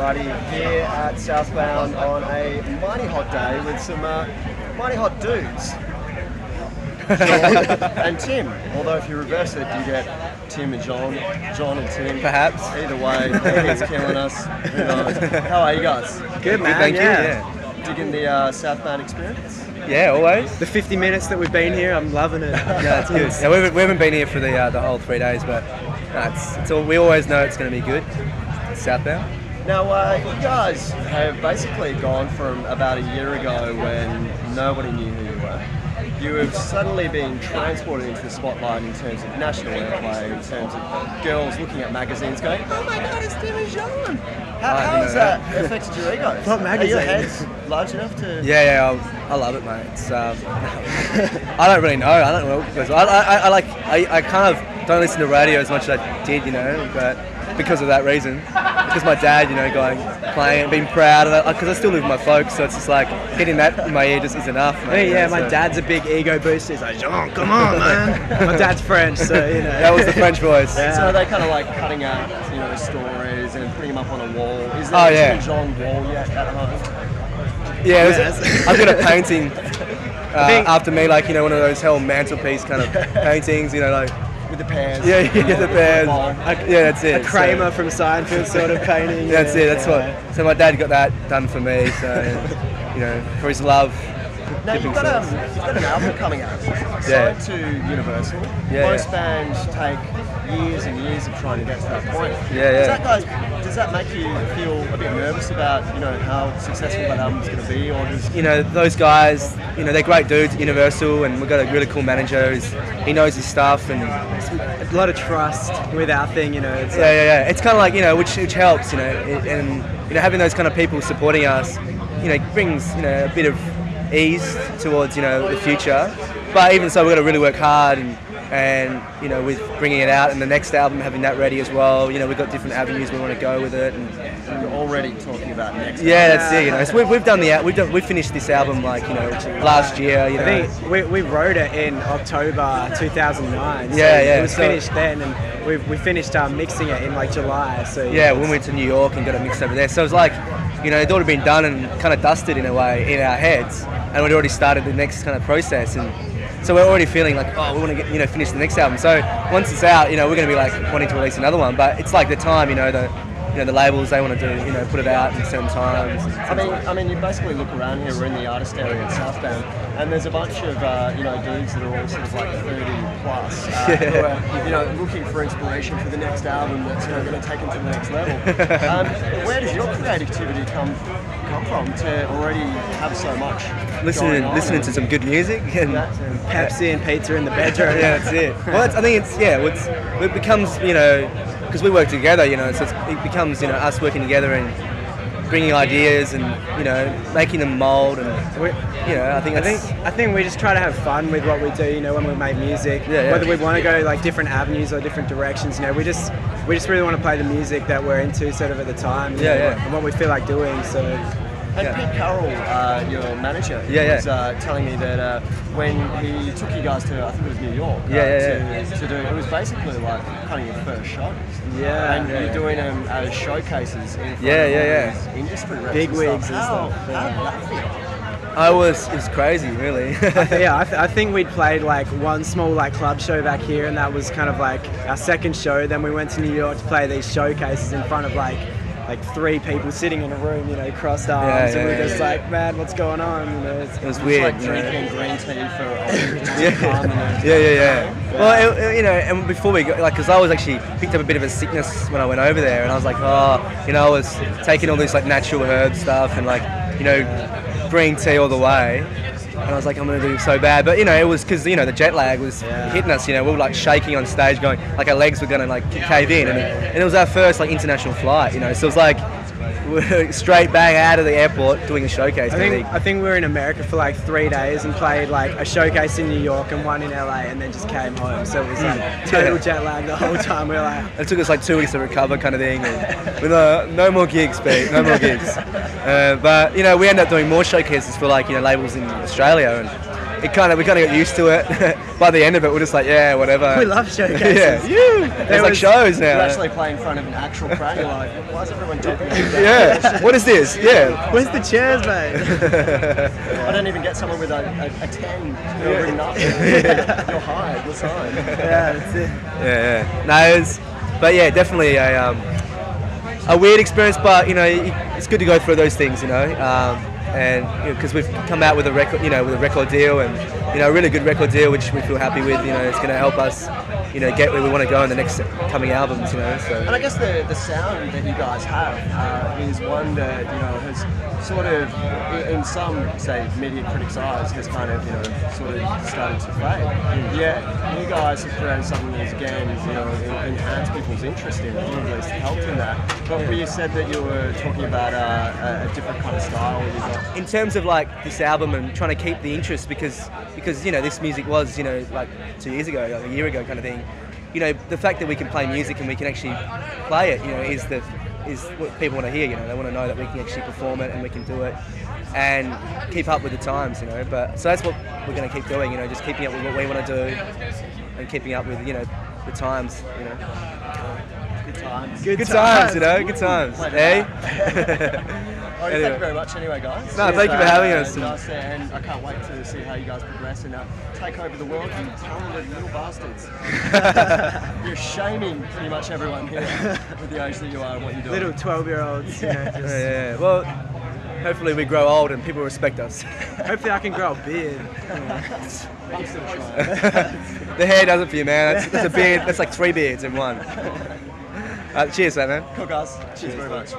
Alrighty, here at Southbound on a mighty hot day with some mighty hot dudes. John and Tim. Although if you reverse it, you get Tim and John and Tim. Perhaps. Either way, he's killing us. Who knows? How are you guys? Good, man. Thank you. Yeah. Digging the Southbound experience? Yeah, always. The 50 minutes that we've been here, I'm loving it. Yeah, it's good. Yeah, we haven't been here for the whole 3 days, but it's all, we always know it's going to be good. It's Southbound. Now, you guys have basically gone from about a year ago when nobody knew who you were. You have suddenly been transported into the spotlight in terms of national airplay, in terms of girls looking at magazines going, oh my god, it's Tim and John! How has that affected your egos? What magazine? Are your heads large enough to... Yeah, I love it, mate. It's, I don't really know. I don't know. Because I kind of don't listen to radio as much as I did, you know, but because of that reason. Because my dad, you know, playing, being proud of it. Because I still live with my folks, so it's just like getting that in my ear just is enough. Hey, yeah, my dad's a big ego booster. He's like, Jean, come on, man. My dad's French, so you know. That was the French voice. Yeah. So are they kind of like cutting out, you know, stories and putting them up on a wall? Is there a Tim and John wall yet at home? Yeah, I've got a painting after me, like, you know, one of those hell mantelpiece kind of paintings, you know, like. With the pears. Yeah, the pears. Yeah, that's it. A Kramer from Seinfeld sort of painting. That's it. That's what. So my dad got that done for me. So, you know, for his love. Now you've got an album coming out. Signed to Universal. Most bands take years and years of trying to get to that point. Does that make you feel a bit nervous about, you know, how successful that album's going to be, or does... You know, those guys, you know, they're great dudes at Universal, and we've got a really cool manager. He knows his stuff, and a lot of trust with our thing, you know. It's It's kind of like, you know, which helps, you know, and you know, having those kind of people supporting us, you know, brings, you know, a bit of ease towards, you know, the future. But even so, we've got to really work hard and you know, with bringing it out and the next album, having that ready as well. You know, we've got different avenues we want to go with it. And you're already talking about next album. Yeah, that's it. You know, so we've finished this album like, you know, last year. You know, I think we wrote it in October 2009. So it was finished then, and we finished mixing it in like July. So yeah, we went to New York and got it mixed over there. So it was like, you know, it had been done and kind of dusted in a way in our heads, and we'd already started the next kind of process. And so we're already feeling like, oh, we want to get, you know, finish the next album. So once it's out, you know, we're going to be like wanting to release another one. But it's like the time, you know, the labels, they want to do, you know, put it out in certain times. I mean, you basically look around here. We're in the artist area at Southbound, and there's a bunch of you know, dudes that are all sort of like 30 plus, who are, you know, looking for inspiration for the next album that's, you know, going to take them to the next level. Where does your creativity come from to already have so much? Listening to some good music and Pepsi and pizza in the bedroom. Yeah, that's it. Well, I think it becomes, you know, because we work together, you know, so it becomes, you know, us working together and bringing ideas and, you know, making them mold, and you know, I think we just try to have fun with what we do, you know, when we make music. Whether we want to go like different avenues or different directions, you know, we just really want to play the music that we're into sort of at the time. And what we feel like doing. So. And Pete Carroll, your manager, was telling me that when he took you guys to, I think it was New York, to do, it was basically like kind of your first shows. And you're doing them as showcases in front of industry reps. Big wigs and stuff. How did that feel? It was crazy, really. I think we'd played like one small like club show back here, and that was kind of like our second show. Then we went to New York to play these showcases in front of like 3 people sitting in a room, you know, crossed arms, and we were just like, man, what's going on? You know, it was weird. It's like drinking green tea for Well, you know, and before we got, like, because I was actually picked up a bit of a sickness when I went over there, and I was like, oh, you know, I was taking all this like natural herb stuff and like, you know, green tea all the way. And I was like, I'm going to do so bad. But, you know, it was because, you know, the jet lag was hitting us, you know. We were, like, shaking on stage, going, like, our legs were going to, like, cave in. And it was our first, like, international flight, you know. So it was like, we're straight back out of the airport doing a showcase. I think we were in America for, like, 3 days and played, like, a showcase in New York and one in LA, and then just came home. So it was, like, total jet lag the whole time. We were like... It took us, like, 2 weeks to recover kind of thing. And with no more gigs, Pete. No more gigs. But, you know, we ended up doing more showcases for, like, you know, labels in Australia. And we kind of got used to it. By the end of it, we're just like, yeah, whatever. We love showcases. Yeah, there's like shows now. You actually play in front of an actual crowd. You're like, why is everyone jumping? Yeah, what is this? Yeah. Where's the chairs, mate? I don't even get someone with a 10. You're nothing. You're high. You're signed. Yeah, that's it. Yeah. No, but yeah, definitely a weird experience, but you know, it's good to go through those things, you know. And because we've come out with a record, with a record deal, and a really good record deal, which we feel happy with. It's going to help us, get where we want to go in the next coming albums. So. And I guess the sound that you guys have is one that has sort of, in some say media critics' eyes, has kind of sort of started to fade. Yeah, you guys have created something that's again enhanced people's interest in it, or at least helped in that. But you said that you were talking about a different kind of style. In terms of like this album and trying to keep the interest, because this music was like 2 years ago, like a year ago kind of thing. The fact that we can play music and we can actually play it, is what people want to hear. They want to know that we can actually perform it and we can do it and keep up with the times. But so that's what we're going to keep doing. Just keeping up with what we want to do and keeping up with the times. Good times. Good times. Good times. Hey. Anyway. Thank you very much anyway, guys. No, thank you for having us. And I can't wait to see how you guys progress and take over the world, you talented little bastards. You're shaming pretty much everyone here with the age that you are and what you're doing. Little 12-year-olds, Yeah. Well, hopefully we grow old and people respect us. Hopefully I can grow a beard. I'm still trying. The hair does it for you, man. That's a beard. That's like 3 beards in one. Cheers, man. Cool, guys. Cheers very much.